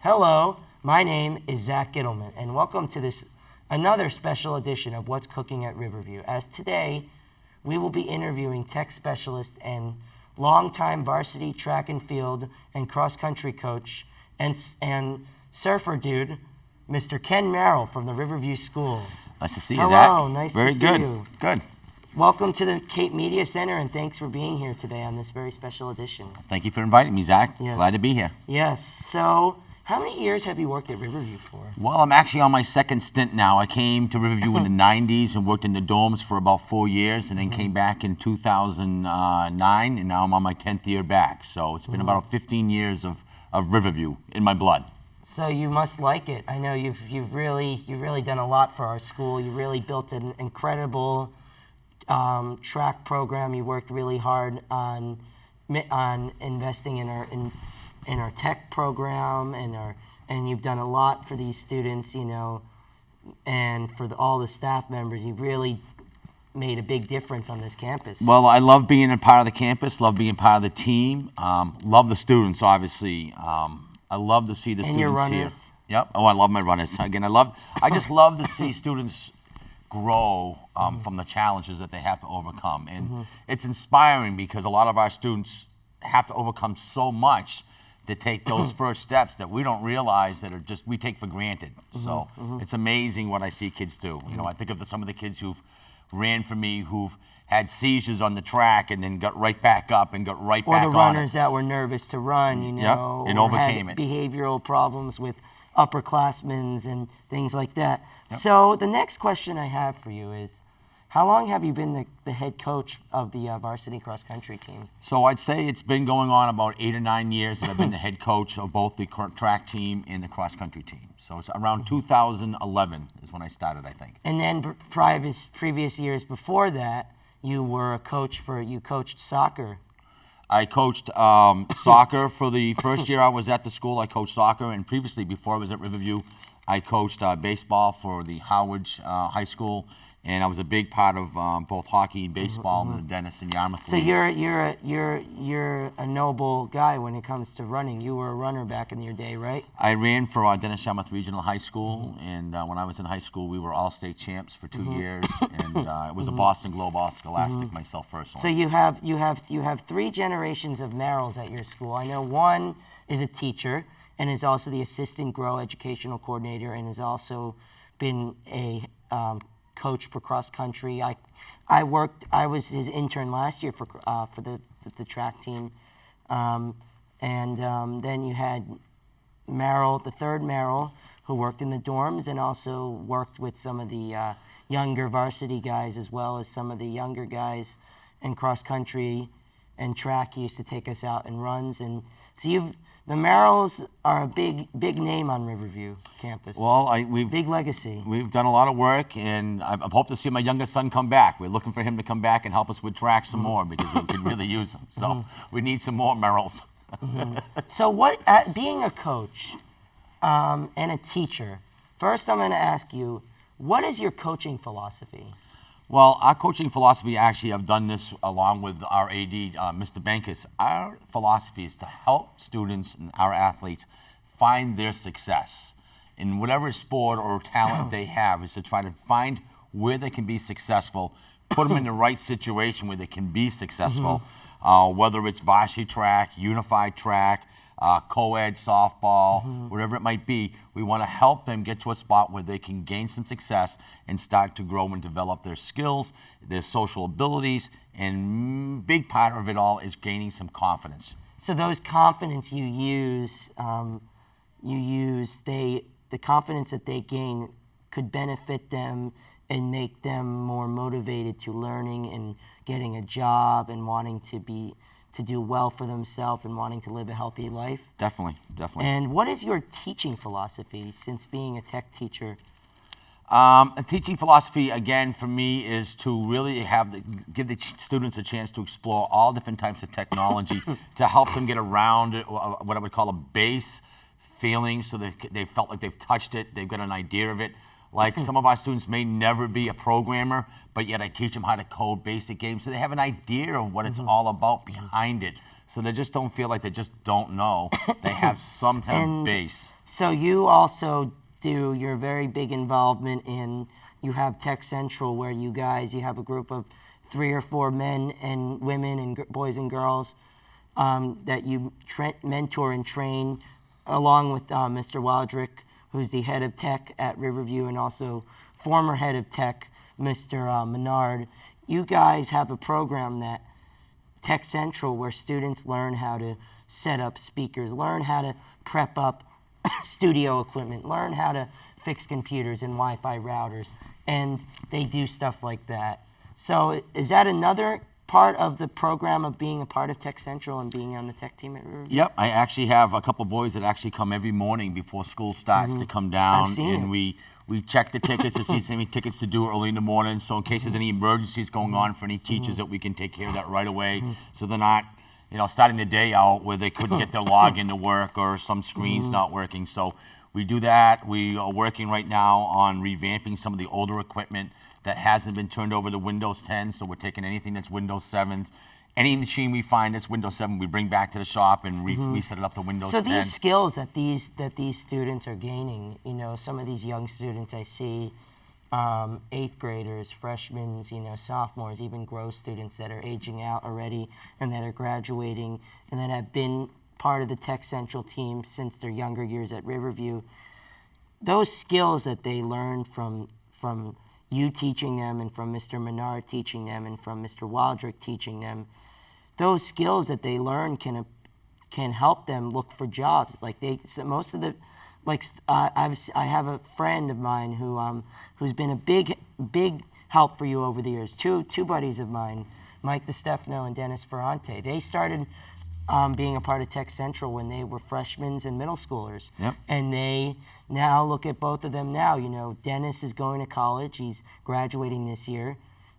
Hello, my name is Zack and welcome to this another special edition of What's Cooking at Riverview. As today, we will be interviewing tech specialist and longtime varsity track and field and cross-country coach and surfer dude, Mr. Ken Merrill from the Riverview School. Nice to see you, Zack. Hello, nice to see you. Good. Welcome to the Cape Media Center, and thanks for being here today on this very special edition. Thank you for inviting me, Zack. Yes. Glad to be here. Yes. So, how many years have you worked at Riverview for? Well, I'm actually on my second stint now. I came to Riverview in the 90s and worked in the dorms for about 4 years, and then came back in 2009, and now I'm on my 10th year back. So it's been about 15 years of Riverview in my blood. So you must like it. I know you've really done a lot for our school. You really built an incredible track program. You worked really hard on investing in our tech program and you've done a lot for these students, you know, and for all the staff members. You've really made a big difference on this campus. Well, I love being a part of the campus, love being part of the team, love the students, obviously. I love to see the students your runners. Here. Yep. Oh, I love my runners. Again, I just love to see students grow from the challenges that they have to overcome. And it's inspiring because a lot of our students have to overcome so much to take those first steps that we don't realize that we take for granted. So it's amazing what I see kids do. You know, I think of some of the kids who've ran for me, who've had seizures on the track and then got right back up and got right back on it. Or the runners that were nervous to run, you know, and overcame had it. Behavioral problems with upperclassmen and things like that. So the next question I have for you is, how long have you been the head coach of the varsity cross-country team? So I'd say it's been going on about 8 or 9 years that I've been the head coach of both the track team and the cross-country team. So it's around 2011 is when I started, I think. And then previous years before that, you were a coach you coached soccer. I coached soccer for the first year I was at the school. I coached soccer, and previously, before I was at Riverview, I coached baseball for the Howard High School, and I was a big part of both hockey and baseball in the Dennis and Yarmouth So leagues. you're a noble guy when it comes to running. You were a runner back in your day, right? I ran for Dennis Yarmouth Regional High School, and when I was in high school, we were all-state champs for 2 years, and it was a Boston Globe All-Scholastic myself personally. So you have 3 generations of Merrills at your school. I know one is a teacher and is also the assistant grow educational coordinator and has also been a coach for cross country. I was his intern last year for the track team, and then you had Merrill, the third Merrill, who worked in the dorms and also worked with some of the younger varsity guys as well as some of the younger guys in cross country and track. He used to take us out in runs, and so the Merrills are a big name on Riverview campus. Well, big legacy. We've done a lot of work, and I hope to see my youngest son come back. We're looking for him to come back and help us with track some more because we could really use him. So we need some more Merrills. So being a coach and a teacher, first I'm going to ask you, what is your coaching philosophy? Well, our coaching philosophy, actually, I've done this along with our AD, Mr. Bankus. Our philosophy is to help students and our athletes find their success in whatever sport or talent they have, is to try to find where they can be successul, put them in the right situation where they can be successful, whether it's varsity track, unified track, co-ed, softball, whatever it might be. We want to help them get to a spot where they can gain some success and start to grow and develop their skills, their social abilities, and big part of it all is gaining some confidence. So those confidence the confidence that they gain could benefit them and make them more motivated to learning and getting a job and wanting to do well for themselves and wanting to live a healthy life? Definitely. And what is your teaching philosophy since being a tech teacher? A teaching philosophy, again, for me, is to really give the students a chance to explore all different types of technology to help them get around what I would call a base feeling, so they felt like they've touched it, they've got an idea of it. Like some of our students may never be a programmer, but yet I teach them how to code basic games so they have an idea of what it's all about behind it. So they just don't feel like they just don't know. They have some kind of base. So you also do your very big involvement in, you have Tech Central where you have a group of 3 or 4 men and women and boys and girls that you mentor and train along with Mr. Waldrick, who's the head of tech at Riverview and also former head of tech, Mr. Menard. You guys have a program that Tech Central where students learn how to set up speakers, learn how to prep up studio equipment, learn how to fix computers and Wi-Fi routers, and they do stuff like that. So is that another part of the program of being a part of Tech Central and being on the tech team at Riverview? Yep, I actually have a couple boys that actually come every morning before school starts to come down, and we check the tickets to see if there's any tickets to do early in the morning. So in case there's any emergencies going on for any teachers, that we can take care of that right away, so they're not, starting the day out where they couldn't get their login to work or some screen's not working. So we do that. We are working right now on revamping some of the older equipment that hasn't been turned over to Windows 10. So we're taking anything that's Windows 7. Any machine we find that's Windows 7, we bring back to the shop and reset it up to Windows 10. So these skills that these students are gaining, some of these young students I see, 8th graders, freshmen, sophomores, even growth students that are aging out already and that are graduating and that have been part of the Tech Central team since their younger years at Riverview. Those skills that they learn from you teaching them and from Mr. Menard teaching them and from Mr. Waldrick teaching them, those skills that they learn can help them look for jobs. Like I have a friend of mine who's been a big help for you over the years. Two buddies of mine, Mike DeStefano and Dennis Ferrante. They started being a part of Tech Central when they were freshmen and middle schoolers. Yep. And they now look at both of them now. Dennis is going to college. He's graduating this year,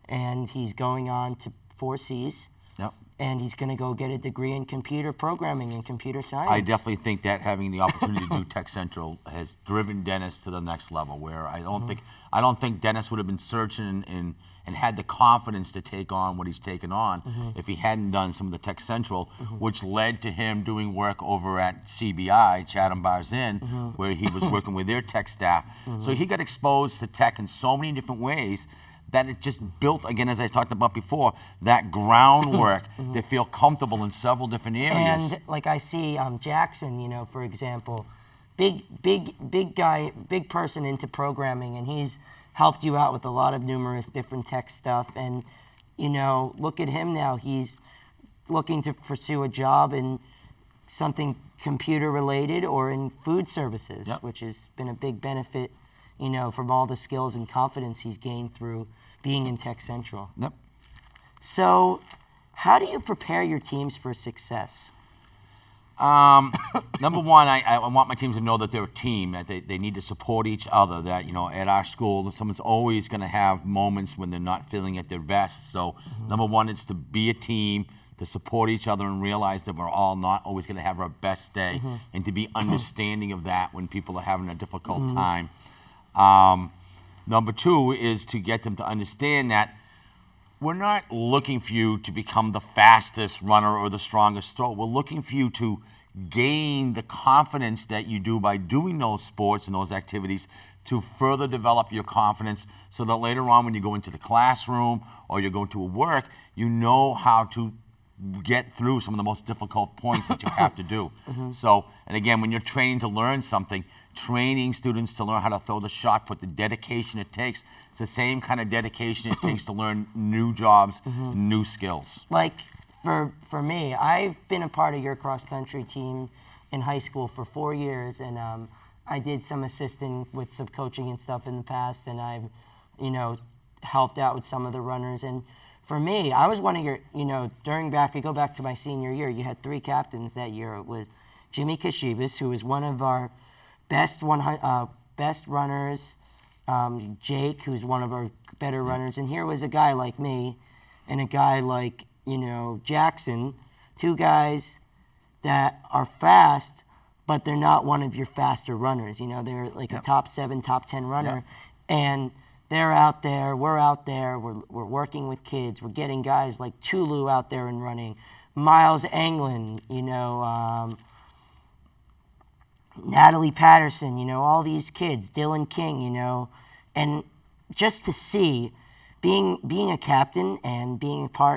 and he's going on to 4 Cs. Yep. And he's going to go get a degree in computer programming and computer science. I definitely think that having the opportunity to do Tech Central has driven Dennis to the next level. Where I don't think Dennis would have been searching and had the confidence to take on what he's taken on if he hadn't done some of the Tech Central, which led to him doing work over at CBI, Chatham Bars Inn, where he was working with their tech staff. So he got exposed to tech in so many different ways that it just built, again, as I talked about before, that groundwork to feel comfortable in several different areas. And like I see Jackson, for example, big guy, big person into programming, and he's helped you out with a lot of numerous different tech stuff. And, look at him now. He's looking to pursue a job in something computer related or in food services, which has been a big benefit, from all the skills and confidence he's gained through being in Tech Central. Yep. So how do you prepare your teams for success? Number one, I want my teams to know that they're a team, that they need to support each other, that, at our school, someone's always going to have moments when they're not feeling at their best. So number one is to be a team, to support each other and realize that we're all not always going to have our best day, and to be understanding of that when people are having a difficult time. Number two is to get them to understand that we're not looking for you to become the fastest runner or the strongest thrower. We're looking for you to gain the confidence that you do by doing those sports and those activities to further develop your confidence so that later on when you go into the classroom or you go to work, you know how to get through some of the most difficult points that you have to do. So, and again, when you're training to learn something, training students to learn how to throw the shot put, the dedication it takes, it's the same kind of dedication it takes to learn new jobs, new skills. Like for me, I've been a part of your cross-country team in high school for 4 years, and I did some assisting with some coaching and stuff in the past, and I've, helped out with some of the runners. And for me, I was one of your, I go back to my senior year, you had 3 captains that year. It was Jimmy Kashibis, who was one of our best runners, Jake, who's one of our better runners, and here was a guy like me and a guy like, Jackson, 2 guys that are fast, but they're not one of your faster runners. They're like a top 7, top 10 runner. And they're out there, we're out there, we're working with kids, we're getting guys like Tulu out there and running, Miles Anglin, Natalie Patterson, all these kids, Dylan King, and just to see being a captain and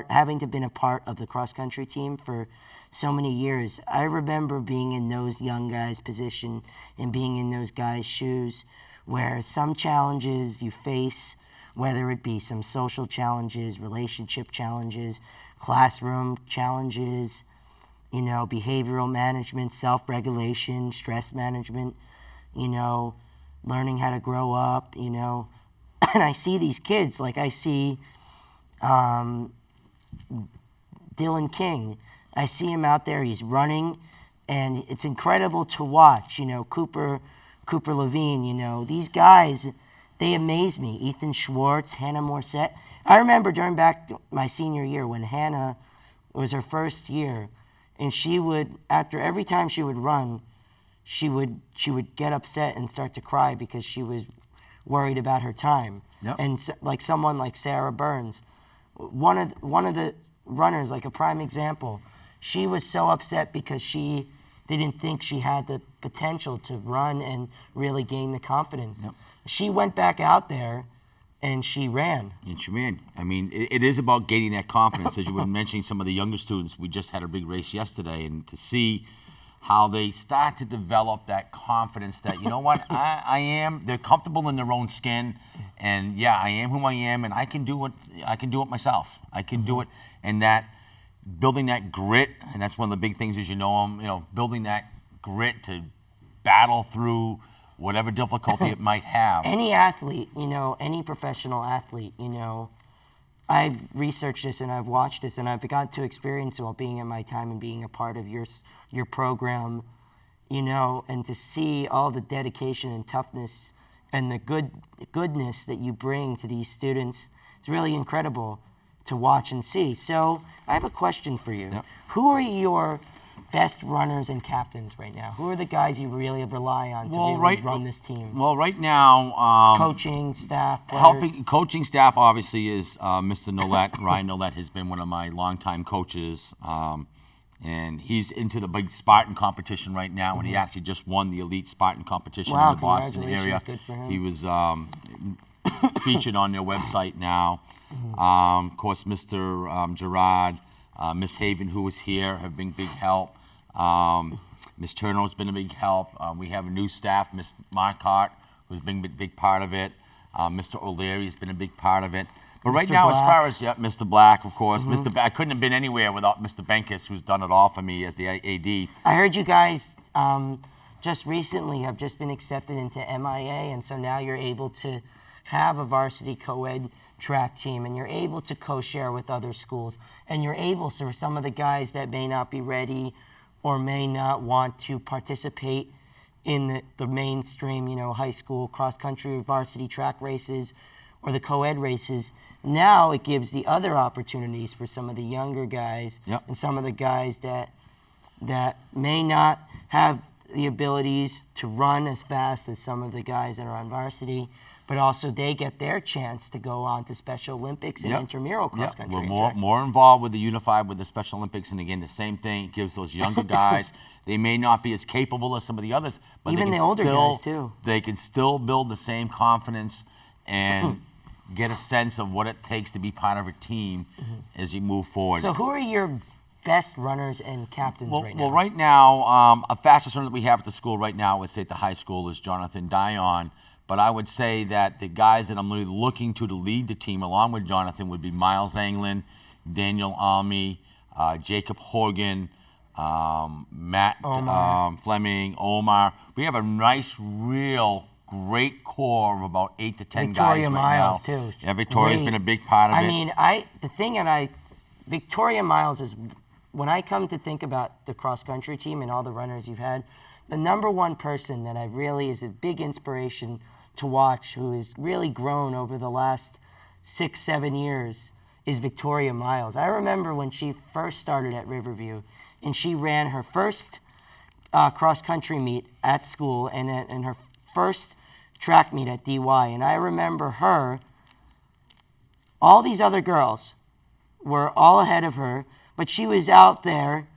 having to been a part of the cross country team for so many years. I remember being in those young guys' position and being in those guys' shoes where some challenges you face, whether it be some social challenges, relationship challenges, classroom challenges, behavioral management, self-regulation, stress management, learning how to grow up, and I see these kids, like I see Dylan King. I see him out there, he's running, and it's incredible to watch, Cooper Levine, these guys, they amaze me. Ethan Schwartz, Hannah Morissette. I remember during back my senior year when Hannah was her first year, and she would, every time she would run, she would get upset and start to cry because she was worried about her time. Yep. And like someone like Sarah Burns, one of the runners, like a prime example, she was so upset because she didn't think she had the potential to run and really gain the confidence. Yep. She went back out there and she ran. And she ran. I mean, it is about gaining that confidence. As you were mentioning, some of the younger students, we just had a big race yesterday, and to see how they start to develop that confidence that, you know what, they're comfortable in their own skin, and yeah, I am who I am, and I can do it myself. I can do it, and that building that grit, and that's one of the big things as building that grit to battle through whatever difficulty it might have. Any athlete, any professional athlete, I've researched this and I've watched this and I've got to experience it while being at my time and being a part of your program, and to see all the dedication and toughness and the goodness that you bring to these students. It's really incredible to watch and see. So I have a question for you. Yep. Who are your best runners and captains right now? Who are the guys you really rely on to run this team? Well, right now, coaching staff, players. Coaching staff obviously is Mr. Nolet. Ryan Nolet has been one of my longtime coaches, and he's into the big Spartan competition right now, and he actually just won the elite Spartan competition in the Boston area. Good for him. He was featured on their website now. Of course, Mr. Gerard, Miss Haven, who was here, have been big help. Miss Turner has been a big help. We have a new staff, Miss Marquardt, who's been a big part of it. Mr. O'Leary has been a big part of it. But right Mr. now, Black. as far as Mr. Black, of course, I couldn't have been anywhere without Mr. Benkis, who's done it all for me as the AD. I heard you guys just recently have just been accepted into MIA, and so now you're able to have a varsity co-ed track team, and you're able to co-share with other schools, and you're able, so for some of the guys that may not be ready or may not want to participate in the mainstream, high school cross-country varsity track races or the co-ed races, now it gives the other opportunities for some of the younger guys. Yep. And some of the guys that may not have the abilities to run as fast as some of the guys that are on varsity, but also they get their chance to go on to Special Olympics and intramural cross country. We're more involved with the Unified, with the Special Olympics, and again, the same thing. It gives those younger guys, they may not be as capable as some of the others, but even they can the older still, guys too. They can still build the same confidence and get a sense of what it takes to be part of a team as you move forward. So who are your best runners and captains right now? Well, right now, a fastest runner that we have at the school right now, I would say at the high school, is Jonathan Dion. But I would say that the guys that I'm really looking to lead the team along with Jonathan would be Miles Anglin, Daniel Almy, Jacob Horgan, Matt Fleming, Omar. We have a nice, real great core of about 8 to 10 Victoria guys right Miles now. too. Yeah, Victoria's been a big part of it. Victoria Miles is, when I come to think about the cross country team and all the runners you've had, the number one person that I really is a big inspiration to watch, who has really grown over the last 6-7 years, is Victoria Miles. I remember when she first started at Riverview, and she ran her first cross country meet at school, and her first track meet at DY, and I remember her. All these other girls were all ahead of her, but she was out there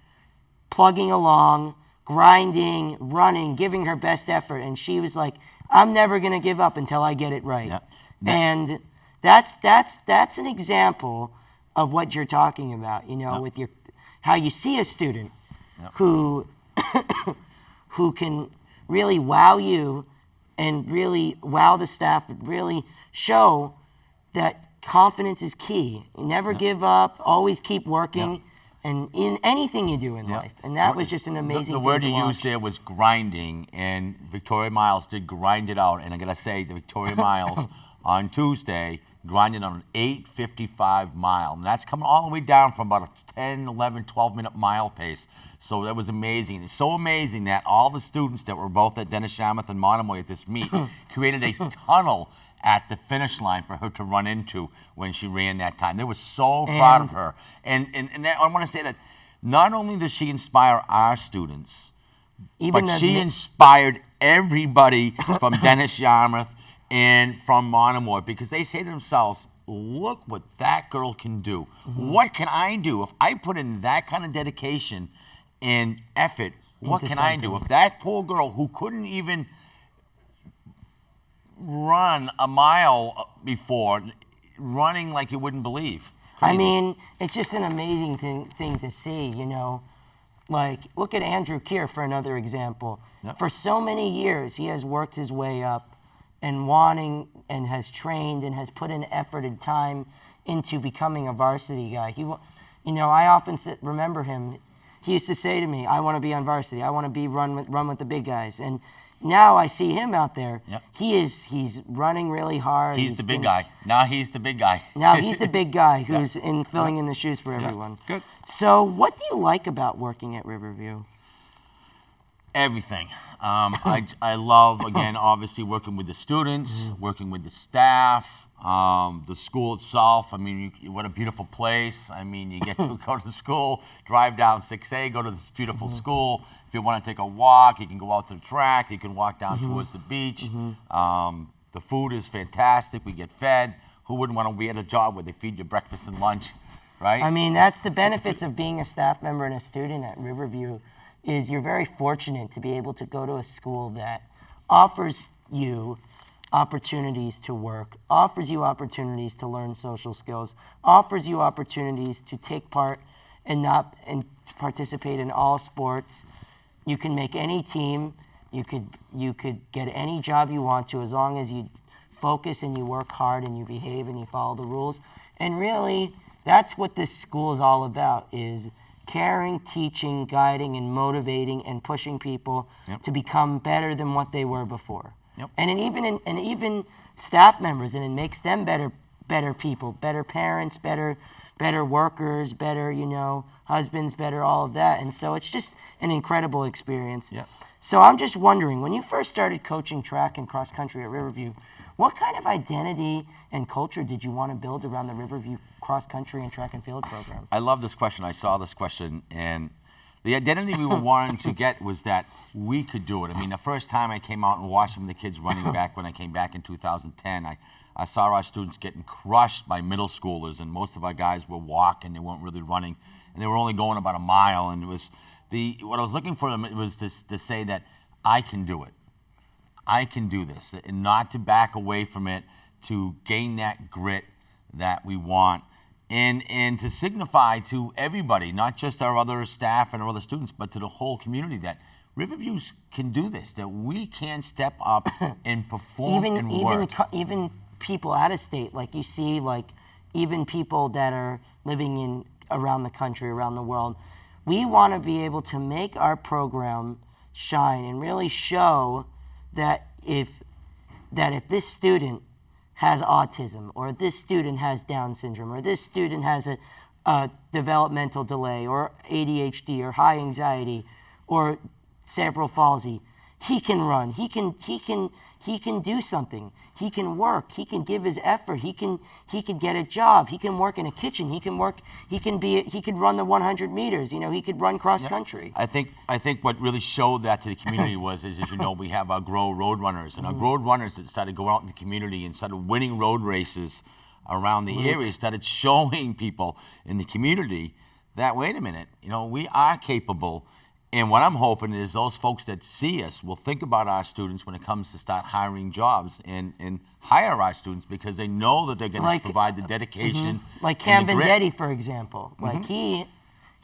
plugging along, grinding, running, giving her best effort, and she was like, I'm never going to give up until I get it right. Yeah. And that's an example of what you're talking about, you know, with your how you see a student who who can really wow you and really wow the staff, really show that confidence is key. You never give up, always keep working, and in anything you do in life. And that was just an amazing The thing word to you watch. used there was grinding, and Victoria Miles did grind it out. And I gotta say, the Victoria Miles on Tuesday grinded on an 8:55 mile. And that's coming all the way down from about a 10, 11, 12-minute mile pace. So that was amazing. It's so amazing that all the students that were both at Dennis Yarmouth and Monomoy at this meet created a tunnel at the finish line for her to run into when she ran that time. They were so proud of her. And that, I want to say that not only does she inspire our students, but she inspired everybody from Dennis Yarmouth and from Monomoy, because they say to themselves, look what that girl can do. What can I do? If I put in that kind of dedication and effort, what can I do? If that poor girl who couldn't even run a mile before, running like you wouldn't believe. Crazy. I mean, it's just an amazing thing to see, you know. Like, look at Andrew Keir for another example. For so many years, he has worked his way up and and has trained and has put in effort and time into becoming a varsity guy. You know, I often remember him. He used to say to me, I want to be on varsity. I want to run with the big guys. And now I see him out there. He's running really hard. He's the big guy. Now he's the big guy. Now he's the big guy who's filling in the shoes for everyone. Good. So what do you like about working at Riverview? Everything. I love, again, obviously working with the students, working with the staff, the school itself. I mean, what a beautiful place. I mean, you get to go to school, drive down 6A, go to this beautiful school. If you want to take a walk, you can go out to the track. You can walk down towards the beach. The food is fantastic. We get fed. Who wouldn't want to be at a job where they feed you breakfast and lunch, right? I mean, that's the benefits of being a staff member and a student at Riverview, is you're very fortunate to be able to go to a school that offers you opportunities to work, offers you opportunities to learn social skills, offers you opportunities to take part and participate in all sports. You can make any team. You could get any job you want to, as long as you focus and you work hard and you behave and you follow the rules. And really, that's what this school is all about, is caring, teaching, guiding, and motivating and pushing people to become better than what they were before. And even staff members, and it makes them better people, better parents, better workers, better, you know, husbands, better all of that. And so it's just an incredible experience. So I'm just wondering, when you first started coaching track and cross country at Riverview, what kind of identity and culture did you want to build around the Riverview cross country and track and field program? I love this question. I saw this question, and the identity we were wanting to get was that we could do it. I mean, the first time I came out and watched some of the kids running back when I came back in 2010, I saw our students getting crushed by middle schoolers, and most of our guys were walking. They weren't really running, and they were only going about a mile. And it was what I was looking for them was to say that I can do it. I can do this, and not to back away from it, to gain that grit that we want, and to signify to everybody, not just our other staff and our other students, but to the whole community, that Riverview can do this, that we can step up and perform and work. Even people out of state, like you see, like even people that are living around the country, around the world, we want to be able to make our program shine and really show that if this student has autism, or this student has Down syndrome, or this student has a developmental delay, or ADHD, or high anxiety, or cerebral palsy, he can run. He he can do something. He can work. He can give his effort. He can get a job. He can work in a kitchen. He can run the 100 meters. You know, he could run cross country. I think what really showed that to the community was, as you know, we have our Grow Road Runners, and our Road Runners that started going out in the community and started winning road races around the area, started showing people in the community that, wait a minute, you know, we are capable. And what I'm hoping is those folks that see us will think about our students when it comes to start hiring jobs and hire our students, because they know that they're going to provide the dedication. Like Cam Vendetti, for example. Like he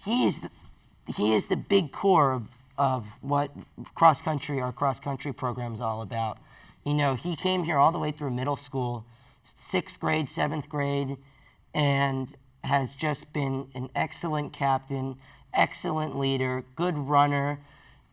is the big core of what our cross country program is all about. You know, he came here all the way through middle school, 6th grade, 7th grade, and has just been an excellent captain, excellent leader, good runner,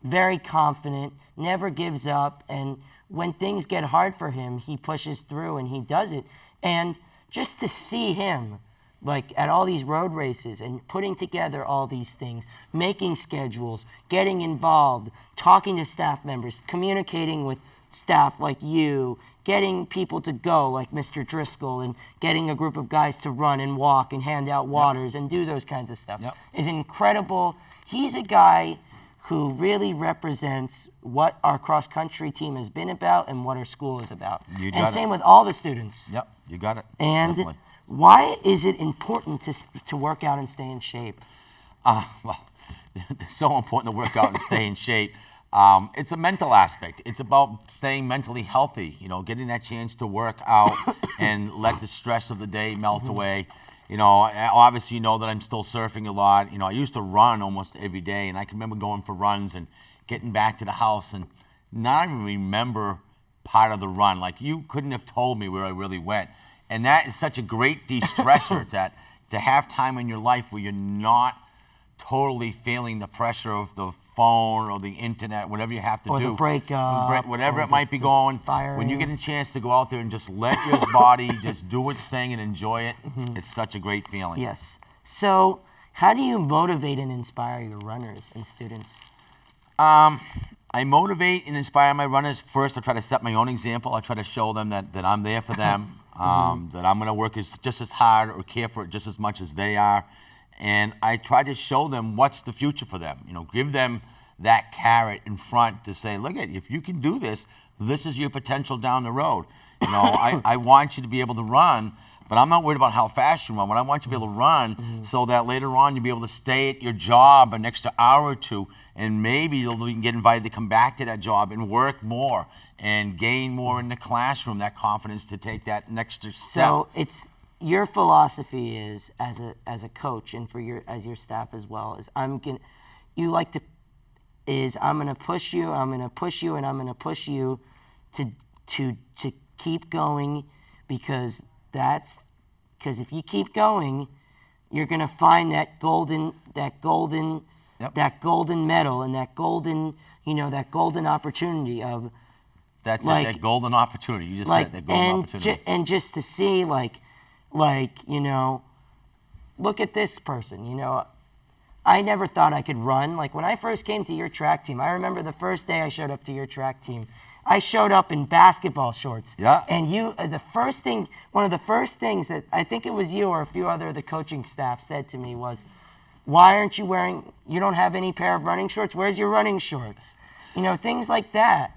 very confident, never gives up, and when things get hard for him, he pushes through and he does it. And just to see him, like at all these road races and putting together all these things, making schedules, getting involved, talking to staff members, communicating with staff like you, getting people to go like Mr. Driscoll, and getting a group of guys to run and walk and hand out waters and do those kinds of stuff is incredible. He's a guy who really represents what our cross-country team has been about and what our school is about. And same with all the students. Yep, you got it. And definitely. Why is it important to work out and stay in shape? Well, it's so important to work out and stay in shape. It's a mental aspect. It's about staying mentally healthy, you know, getting that chance to work out and let the stress of the day melt away. You know, obviously you know that I'm still surfing a lot. You know, I used to run almost every day, and I can remember going for runs and getting back to the house and not even remember part of the run. Like, you couldn't have told me where I really went. And that is such a great de-stressor that to have time in your life where you're not totally feeling the pressure of the phone or the internet, whatever you have to do. Or the breakup. Whatever it might be going. Firing. When you get a chance to go out there and just let your body just do its thing and enjoy it, it's such a great feeling. Yes. So how do you motivate and inspire your runners and students? I motivate and inspire my runners. First, I try to set my own example. I try to show them that I'm there for them, that I'm going to work just as hard or care for it just as much as they are. And I try to show them what's the future for them. You know, give them that carrot in front to say, look at, if you can do this, this is your potential down the road. You know, I want you to be able to run, but I'm not worried about how fast you run. What I want you to be able to run so that later on you'll be able to stay at your job an extra hour or two, and maybe you can get invited to come back to that job and work more and gain more in the classroom, that confidence to take that next step. So your philosophy is, as a coach and as your staff as well, is I'm gonna push you, and I'm gonna push you to keep going, because if you keep going, you're gonna find that golden medal and that golden opportunity of. That's that golden opportunity. You just said that golden opportunity. And just to see you know, look at this person, you know. I never thought I could run. Like, when I first came to your track team, I remember the first day I showed up to your track team, I showed up in basketball shorts. Yeah. And one of the first things that I think it was you or a few other of the coaching staff said to me was, why aren't you you don't have any pair of running shorts? Where's your running shorts? You know, things like that.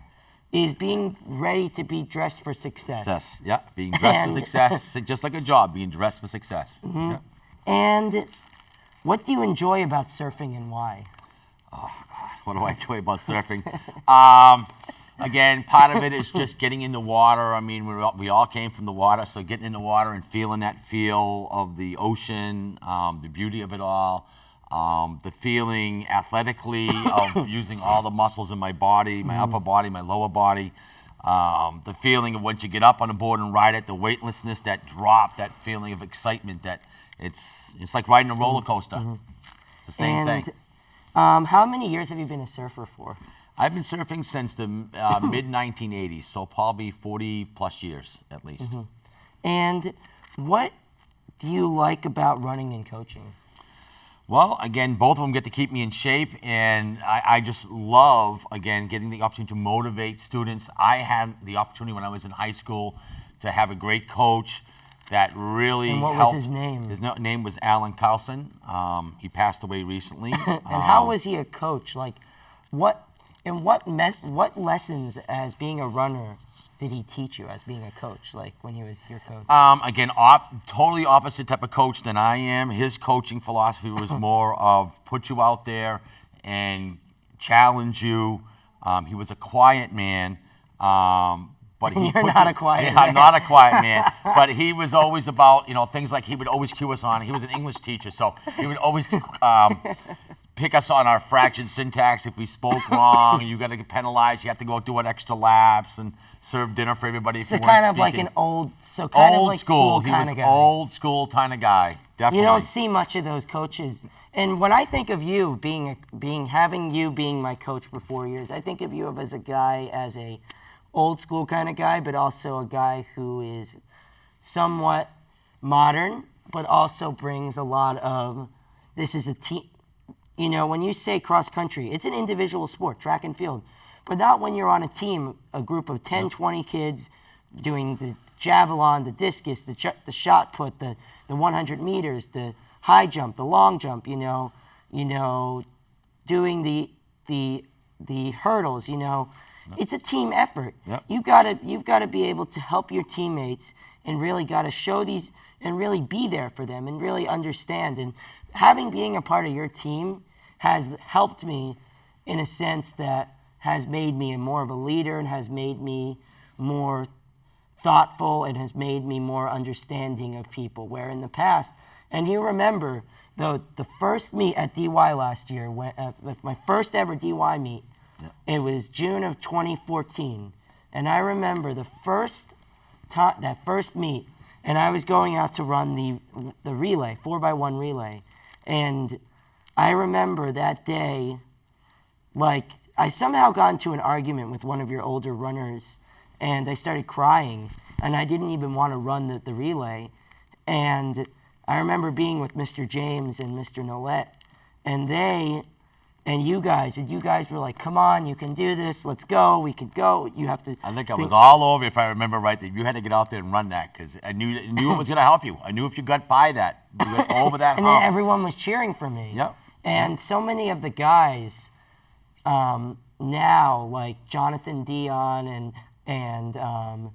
Is being ready to be dressed for success. Yeah, being dressed for success, just like a job, being dressed for success. Yeah. And what do you enjoy about surfing and why? Oh, God, what do I enjoy about surfing? Again, part of it is just getting in the water. I mean, we all came from the water, so getting in the water and feeling that feel of the ocean, the beauty of it all. The feeling athletically of using all the muscles in my body, my upper body, my lower body. The feeling of once you get up on a board and ride it, the weightlessness, that drop, that feeling of excitement, that it's like riding a roller coaster. It's the same thing. How many years have you been a surfer for? I've been surfing since the mid-1980s, so probably 40 plus years at least. And what do you like about running and coaching? Well, again, both of them get to keep me in shape, and I just love, again, getting the opportunity to motivate students. I had the opportunity when I was in high school to have a great coach that really And what helped. was his name? His name was Alan Carlson. He passed away recently. And how was he a coach? Like, what lessons as being a runner did he teach you as being a coach, like when he was your coach? Again, totally opposite type of coach than I am. His coaching philosophy was more of put you out there and challenge you. He was a quiet man. But he You're not a quiet man. I'm not a quiet man. But he was always about, things like he would always cue us on. He was an English teacher, so he would always pick us on our fractured syntax if we spoke wrong. You got to get penalized. You have to go do an extra laps and serve dinner for everybody if So you weren't kind of speaking. like an old school He kind was of guy. old school kind of guy. Definitely. You don't see much of those coaches. And when I think of you having you being my coach for 4 years, I think of you as a guy, as a old school kind of guy, but also a guy who is somewhat modern, but also brings a lot of, this is a team. When you say cross country, it's an individual sport, track and field, but not when you're on a team, a group of 10, 20 kids doing the javelin, the discus, the shot put, the 100 meters, the high jump, the long jump, doing the hurdles, It's a team effort. Yep. You've got to be able to help your teammates and really got to show these and really be there for them and really understand. And being a part of your team has helped me in a sense that has made me more of a leader and has made me more thoughtful and has made me more understanding of people. Where in the past, and you remember, the first meet at DY last year, my first ever DY meet, it was June of 2014. And I remember that first meet, and I was going out to run the relay, 4x1 relay. And I remember that day, like, I somehow got into an argument with one of your older runners, and I started crying, and I didn't even want to run the relay. And I remember being with Mr. James and Mr. Nolette, and you guys were like, come on, you can do this, let's go, we could go, you have to. I think I was all over, if I remember right, that you had to get out there and run that, because I knew it was going to help you. I knew if you got by that, you got over that And hump. then everyone was cheering for me. Yep. And so many of the guys now, like Jonathan Dion and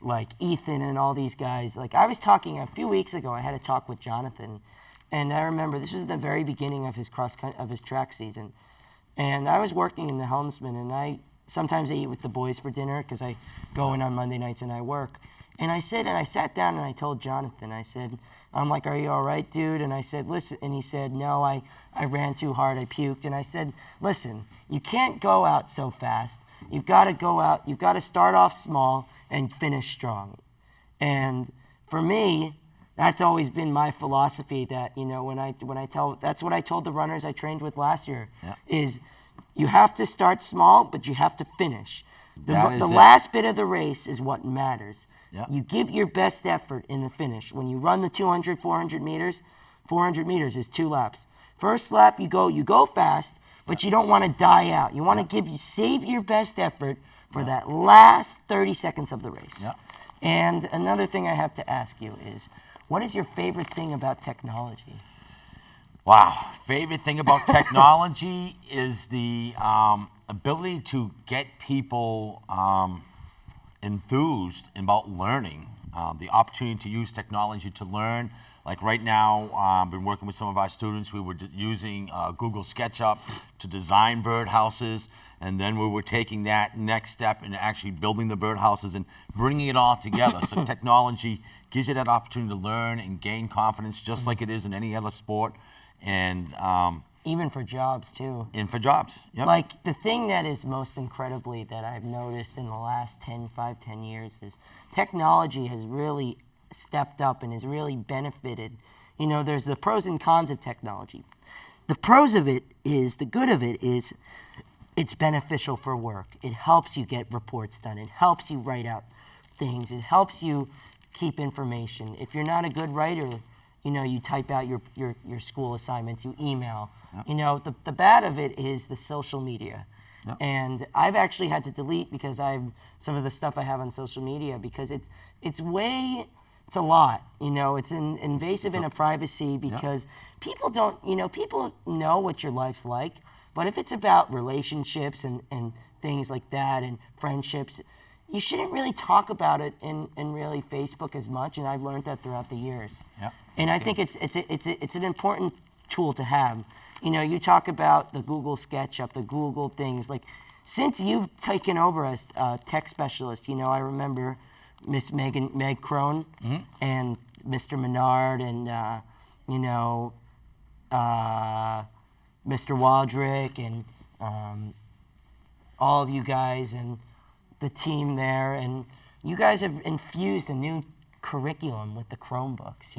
like Ethan and all these guys, like I was talking a few weeks ago, I had a talk with Jonathan, and I remember this was the very beginning of his track season, and I was working in the Helmsman, and sometimes I eat with the boys for dinner because I go in on Monday nights and I work. And I sat down and I told Jonathan, I'm like, are you all right, dude? And I said, listen, and he said, no, I ran too hard, I puked. And I said, listen, you can't go out so fast. You've got to go out, you've got to start off small and finish strong. And for me, that's always been my philosophy that, that's what I told the runners I trained with last year, is you have to start small, but you have to finish. The last bit of the race is what matters. Yeah. You give your best effort in the finish. When you run the 200, 400 meters, 400 meters is 2 laps. First lap, you go fast, but you don't want to die out. You want to save your best effort for that last 30 seconds of the race. Yeah. And another thing I have to ask you is, what is your favorite thing about technology? Wow. Favorite thing about technology is the ability to get people enthused about learning, the opportunity to use technology to learn. Like right now, I've been working with some of our students. We were using Google SketchUp to design birdhouses, and then we were taking that next step and actually building the birdhouses and bringing it all together. So technology gives you that opportunity to learn and gain confidence, just like it is in any other sport. And even for jobs too. And for jobs, yep. Like the thing that is most incredibly that I've noticed in the last 10 years is technology has really stepped up and has really benefited. There's the pros and cons of technology. The pros of it is, the good of it is, it's beneficial for work. It helps you get reports done. It helps you write out things. It helps you keep information. If you're not a good writer, you type out your school assignments, you email. The bad of it is the social media. Yep. And I've actually had to delete because some of the stuff I have on social media because it's a lot. It's invasive into privacy because people don't, people know what your life's like, but if it's about relationships and things like that and friendships, you shouldn't really talk about it in really Facebook as much, and I've learned that throughout the years. Yep. And I think it's an important tool to have. You talk about the Google SketchUp, the Google things. Like, since you've taken over as tech specialist, I remember Miss Meg Crone and Mr. Menard and Mr. Waldrick and all of you guys and the team there, and you guys have infused a new curriculum with the Chromebooks.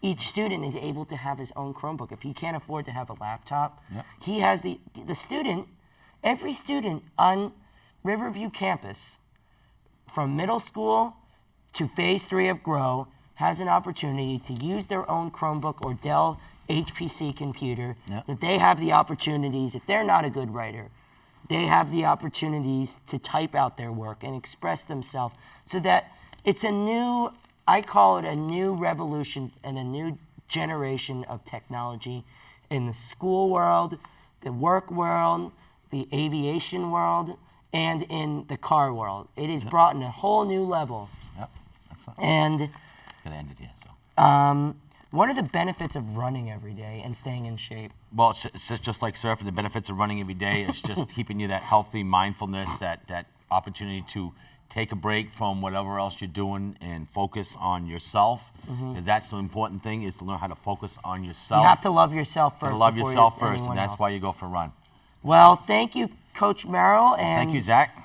Each student is able to have his own Chromebook. If he can't afford to have a laptop, he has the student. Every student on Riverview campus, from middle school to phase 3 of Grow, has an opportunity to use their own Chromebook or Dell HPC computer. That they have the opportunities. If they're not a good writer, they have the opportunities to type out their work and express themselves, so that it's I call it a new revolution and a new generation of technology in the school world, the work world, the aviation world, and in the car world. It is brought in a whole new level. Yep, excellent. And Gonna end it here, so. what are the benefits of running every day and staying in shape? Well, it's just like surfing. The benefits of running every day is just keeping you that healthy mindfulness, that opportunity to take a break from whatever else you're doing and focus on yourself. Because that's the important thing, is to learn how to focus on yourself. You have to love yourself first. You love yourself first, anyone and that's else. why you go for a run. Well, thank you, Coach Merrill. And Thank you, Zach.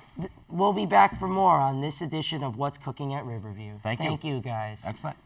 We'll be back for more on this edition of What's Cooking at Riverview. Thank you. Thank you, guys. Excellent.